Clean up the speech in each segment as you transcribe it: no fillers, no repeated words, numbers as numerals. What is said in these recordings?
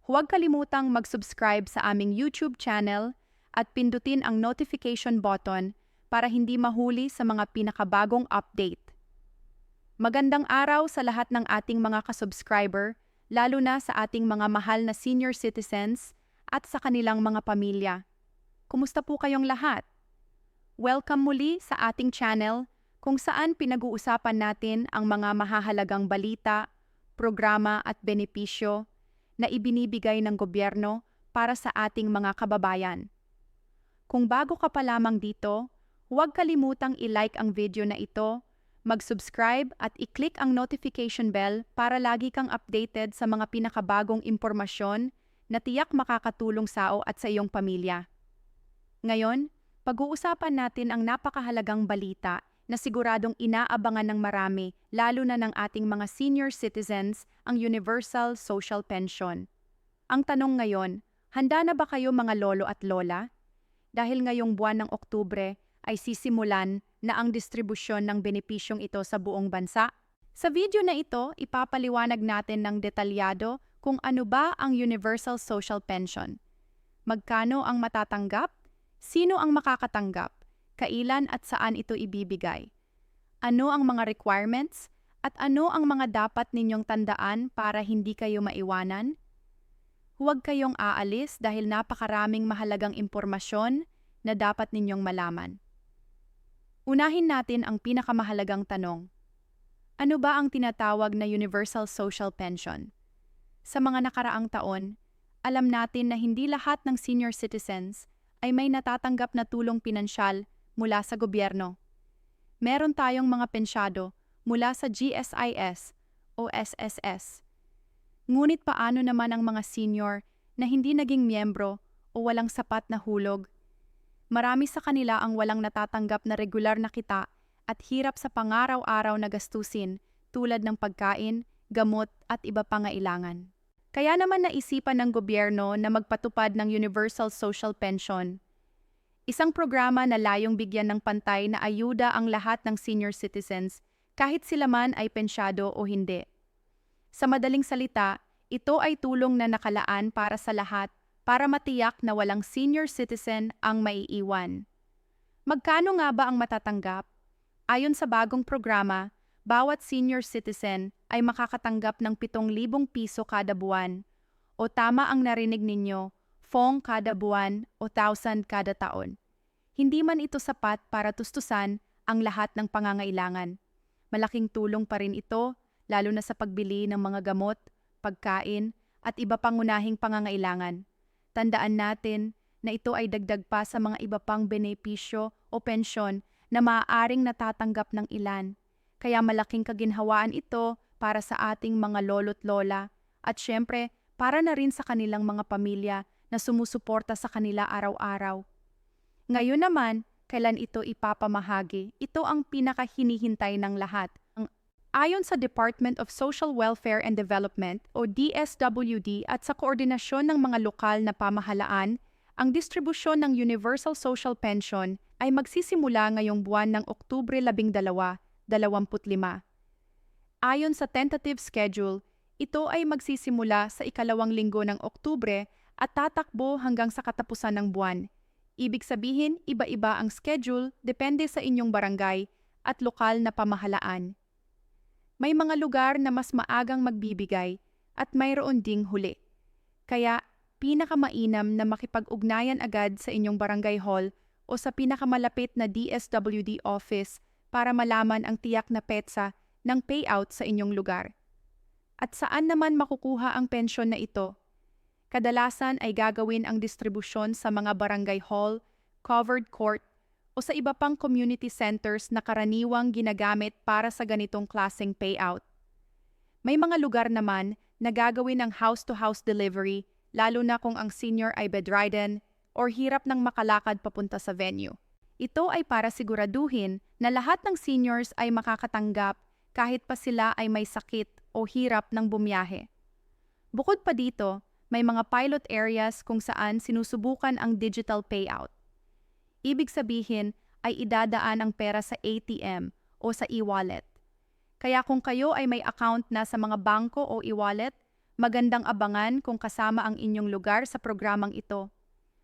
Huwag kalimutang mag-subscribe sa aming YouTube channel at pindutin ang notification button para hindi mahuli sa mga pinakabagong update. Magandang araw sa lahat ng ating mga kasubscriber, lalo na sa ating mga mahal na senior citizens at sa kanilang mga pamilya. Kumusta po kayong lahat? Welcome muli sa ating channel kung saan pinag-uusapan natin ang mga mahahalagang balita, programa at benepisyo na ibinibigay ng gobyerno para sa ating mga kababayan. Kung bago ka pa lamang dito, huwag kalimutang i-like ang video na ito, mag-subscribe at i-click ang notification bell para lagi kang updated sa mga pinakabagong impormasyon na tiyak makakatulong sa iyo at sa iyong pamilya. Ngayon, pag-uusapan natin ang napakahalagang balita na siguradong inaabangan ng marami, lalo na ng ating mga senior citizens, ang Universal Social Pension. Ang tanong ngayon, handa na ba kayo mga lolo at lola? Dahil ngayong buwan ng Oktubre ay sisimulan na ang distribusyon ng benepisyong ito sa buong bansa. Sa video na ito, ipapaliwanag natin ng detalyado kung ano ba ang Universal Social Pension. Magkano ang matatanggap? Sino ang makakatanggap? Kailan at saan ito ibibigay? Ano ang mga requirements? At ano ang mga dapat ninyong tandaan para hindi kayo maiwanan? Huwag kayong aalis dahil napakaraming mahalagang impormasyon na dapat ninyong malaman. Unahin natin ang pinakamahalagang tanong. Ano ba ang tinatawag na Universal Social Pension? Sa mga nakaraang taon, alam natin na hindi lahat ng senior citizens ay may natatanggap na tulong pinansyal mula sa gobyerno. Meron tayong mga pensyado mula sa GSIS o SSS. Ngunit paano naman ang mga senior na hindi naging miyembro o walang sapat na hulog? Marami sa kanila ang walang natatanggap na regular na kita at hirap sa pangaraw-araw na gastusin tulad ng pagkain, gamot at iba pang ngailangan. Kaya naman naisipan ng gobyerno na magpatupad ng Universal Social Pension. Isang programa na layong bigyan ng pantay na ayuda ang lahat ng senior citizens kahit sila man ay pensyado o hindi. Sa madaling salita, ito ay tulong na nakalaan para sa lahat para matiyak na walang senior citizen ang maiiwan. Magkano nga ba ang matatanggap? Ayon sa bagong programa, bawat senior citizen ay makakatanggap ng 7,000 piso kada buwan o tama ang narinig ninyo, FONG kada buwan o 1,000 kada taon. Hindi man ito sapat para tustusan ang lahat ng pangangailangan. Malaking tulong pa rin ito, lalo na sa pagbili ng mga gamot, pagkain at iba pang unahing pangangailangan. Tandaan natin na ito ay dagdag pa sa mga iba pang benepisyo o pensyon na maaaring natatanggap ng ilan. Kaya malaking kaginhawaan ito para sa ating mga lolo't lola at syempre para na rin sa kanilang mga pamilya na sumusuporta sa kanila araw-araw. Ngayon naman, kailan ito ipapamahagi? Ito ang pinakahinihintay ng lahat. Ayon sa Department of Social Welfare and Development o DSWD at sa koordinasyon ng mga lokal na pamahalaan, ang distribusyon ng Universal Social Pension ay magsisimula ngayong buwan ng Oktubre 12, 2025. Ayon sa tentative schedule, ito ay magsisimula sa ikalawang linggo ng Oktubre at tatakbo hanggang sa katapusan ng buwan. Ibig sabihin, iba-iba ang schedule depende sa inyong barangay at lokal na pamahalaan. May mga lugar na mas maagang magbibigay at mayroon ding huli. Kaya, pinakamainam na makipag-ugnayan agad sa inyong barangay hall o sa pinakamalapit na DSWD office para malaman ang tiyak na petsa ng payout sa inyong lugar. At saan naman makukuha ang pensyon na ito? Kadalasan ay gagawin ang distribusyon sa mga barangay hall, covered court, o sa iba pang community centers na karaniwang ginagamit para sa ganitong klaseng payout. May mga lugar naman na gagawin ang house-to-house delivery, lalo na kung ang senior ay bedridden or hirap ng makalakad papunta sa venue. Ito ay para siguraduhin na lahat ng seniors ay makakatanggap kahit pa sila ay may sakit o hirap ng bumiyahe. Bukod pa dito, may mga pilot areas kung saan sinusubukan ang digital payout. Ibig sabihin ay idadaan ang pera sa ATM o sa e-wallet. Kaya kung kayo ay may account na sa mga bangko o e-wallet, Magandang abangan kung kasama ang inyong lugar sa programang ito.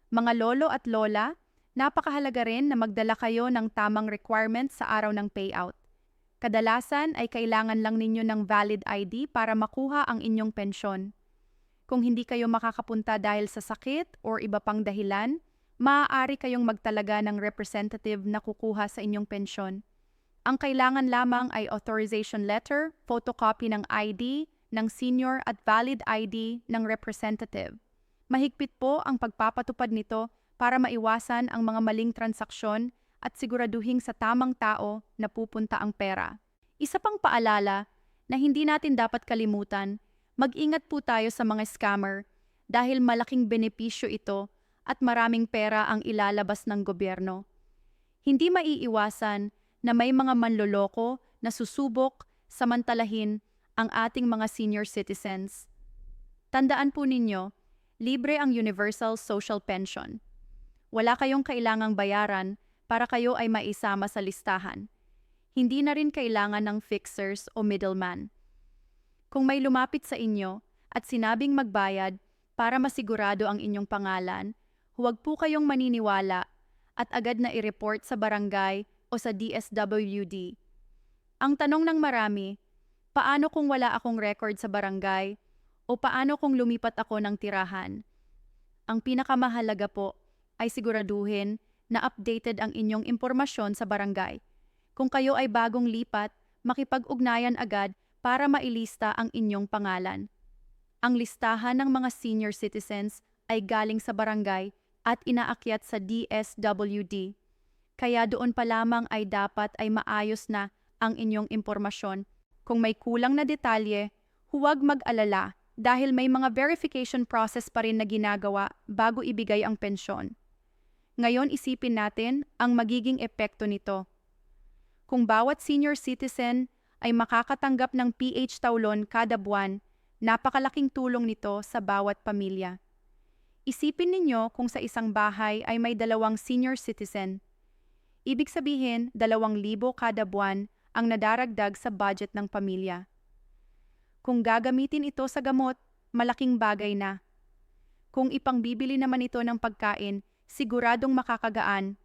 Mga lolo at lola, napakahalaga rin na magdala kayo ng tamang requirements sa araw ng payout. Kadalasan ay kailangan lang ninyo ng valid ID para makuha ang inyong pensyon. Kung hindi kayo makakapunta dahil sa sakit o iba pang dahilan, maaari kayong magtalaga ng representative na kukuha sa inyong pensyon. Ang kailangan lamang ay authorization letter, photocopy ng ID, ng senior at valid ID ng representative. Mahigpit po ang pagpapatupad nito para maiwasan ang mga maling transaksyon at siguraduhing sa tamang tao na pupunta ang pera. Isa pang paalala na hindi natin dapat kalimutan, mag-ingat po tayo sa mga scammer dahil malaking benepisyo ito at maraming pera ang ilalabas ng gobyerno. Hindi maiiwasan na may mga manloloko na susubok samantalahin ang ating mga senior citizens. Tandaan po ninyo, libre ang Universal Social Pension. Wala kayong kailangang bayaran para kayo ay maisama sa listahan. Hindi na rin kailangan ng fixers o middleman. Kung may lumapit sa inyo at sinabing magbayad para masigurado ang inyong pangalan, huwag po kayong maniniwala at agad na i-report sa barangay o sa DSWD. Ang tanong ng marami, paano kung wala akong record sa barangay o paano kung lumipat ako ng tirahan? Ang pinakamahalaga po ay siguraduhin na updated ang inyong impormasyon sa barangay. Kung kayo ay bagong lipat, makipag-ugnayan agad para mailista ang inyong pangalan. Ang listahan ng mga senior citizens ay galing sa barangay at inaakyat sa DSWD. Kaya doon pa lamang ay dapat ay maayos na ang inyong impormasyon. Kung may kulang na detalye, huwag mag-alala dahil may mga verification process pa rin na ginagawa bago ibigay ang pensyon. Ngayon isipin natin ang magiging epekto nito. Kung bawat senior citizen ay makakatanggap ng PH Taulo kada buwan, napakalaking tulong nito sa bawat pamilya. Isipin ninyo kung sa isang bahay ay may 2 senior citizen. Ibig sabihin, 2,000 kada buwan ang nadaragdag sa budget ng pamilya. Kung gagamitin ito sa gamot, malaking bagay na. Kung ipangbibili naman ito ng pagkain, siguradong makakagaan,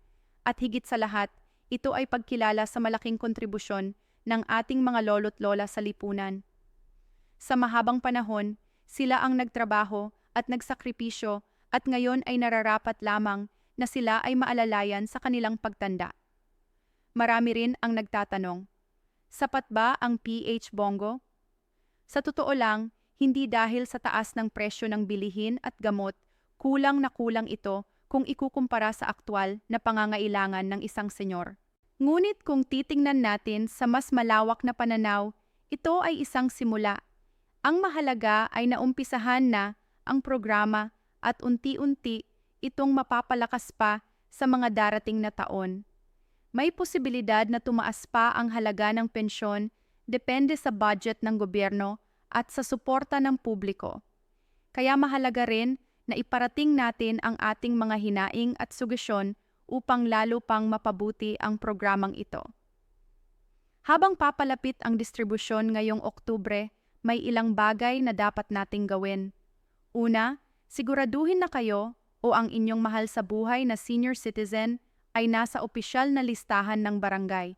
at higit sa lahat, ito ay pagkilala sa malaking kontribusyon ng ating mga lolo't lola sa lipunan. Sa mahabang panahon, sila ang nagtrabaho at nagsakripisyo at ngayon ay nararapat lamang na sila ay maalalayan sa kanilang pagtanda. Marami rin ang nagtatanong, sapat ba ang PH Bongo? Sa totoo lang, hindi dahil sa taas ng presyo ng bilihin at gamot, kulang na kulang ito kung ikukumpara sa aktwal na pangangailangan ng isang senyor. Ngunit kung titingnan natin sa mas malawak na pananaw, ito ay isang simula. Ang mahalaga ay naumpisahan na ang programa at unti-unti itong mapapalakas pa sa mga darating na taon. May posibilidad na tumaas pa ang halaga ng pensyon depende sa budget ng gobyerno at sa suporta ng publiko. Kaya mahalaga rin na iparating natin ang ating mga hinaing at sugesyon upang lalo pang mapabuti ang programang ito. Habang papalapit ang distribusyon ngayong Oktubre, may ilang bagay na dapat nating gawin. Una, siguraduhin na kayo o ang inyong mahal sa buhay na senior citizen ay nasa opisyal na listahan ng barangay.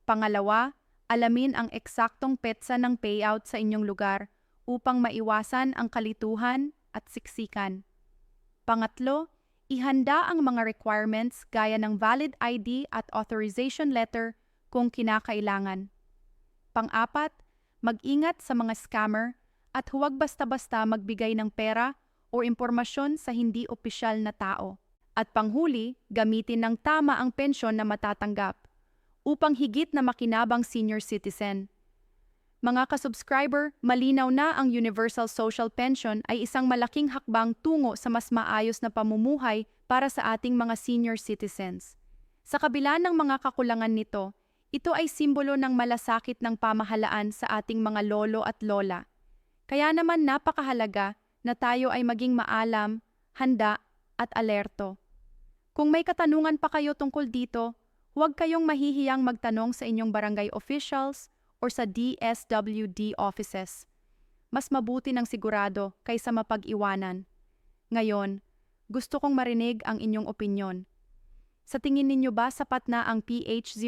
Pangalawa, alamin ang eksaktong petsa ng payout sa inyong lugar upang maiwasan ang kalituhan at siksikan. Pangatlo, ihanda ang mga requirements gaya ng valid ID at authorization letter kung kinakailangan. Pang-apat, mag-ingat sa mga scammer at huwag basta-basta magbigay ng pera o impormasyon sa hindi opisyal na tao. At panghuli, gamitin ng tama ang pensyon na matatanggap upang higit na makinabang senior citizen. Mga kasubscriber, malinaw na ang Universal Social Pension ay isang malaking hakbang tungo sa mas maayos na pamumuhay para sa ating mga senior citizens. Sa kabila ng mga kakulangan nito, ito ay simbolo ng malasakit ng pamahalaan sa ating mga lolo at lola. Kaya naman napakahalaga na tayo ay maging maalam, handa at alerto. Kung may katanungan pa kayo tungkol dito, huwag kayong mahihiyang magtanong sa inyong barangay officials o sa DSWD offices. Mas mabuti ng sigurado kaysa mapag-iwanan. Ngayon, gusto kong marinig ang inyong opinyon. Sa tingin ninyo ba sapat na ang PH000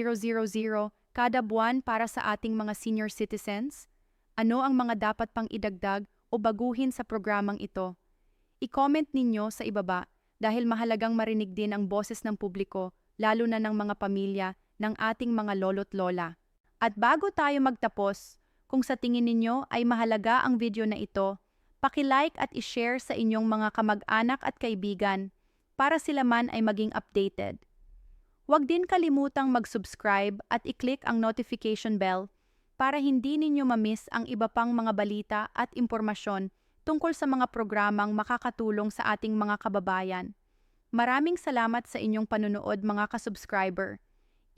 kada buwan para sa ating mga senior citizens? Ano ang mga dapat pang idagdag o baguhin sa programang ito? I-comment ninyo sa ibaba dahil mahalagang marinig din ang boses ng publiko, lalo na ng mga pamilya ng ating mga lolo't lola. At bago tayo magtapos, kung sa tingin ninyo ay mahalaga ang video na ito, paki-like at i-share sa inyong mga kamag-anak at kaibigan para sila man ay maging updated. Huwag din kalimutang mag-subscribe at i-click ang notification bell para hindi ninyo ma-miss ang iba pang mga balita at impormasyon tungkol sa mga programang makakatulong sa ating mga kababayan. Maraming salamat sa inyong panunood mga ka-subscriber.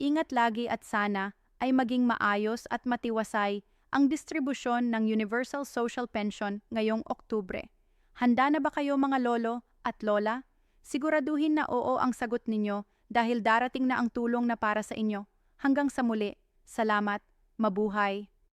Ingat lagi at sana ay maging maayos at matiwasay ang distribusyon ng Universal Social Pension ngayong Oktubre. Handa na ba kayo mga lolo at lola? Siguraduhin na oo ang sagot ninyo dahil darating na ang tulong na para sa inyo. Hanggang sa muli, salamat, mabuhay.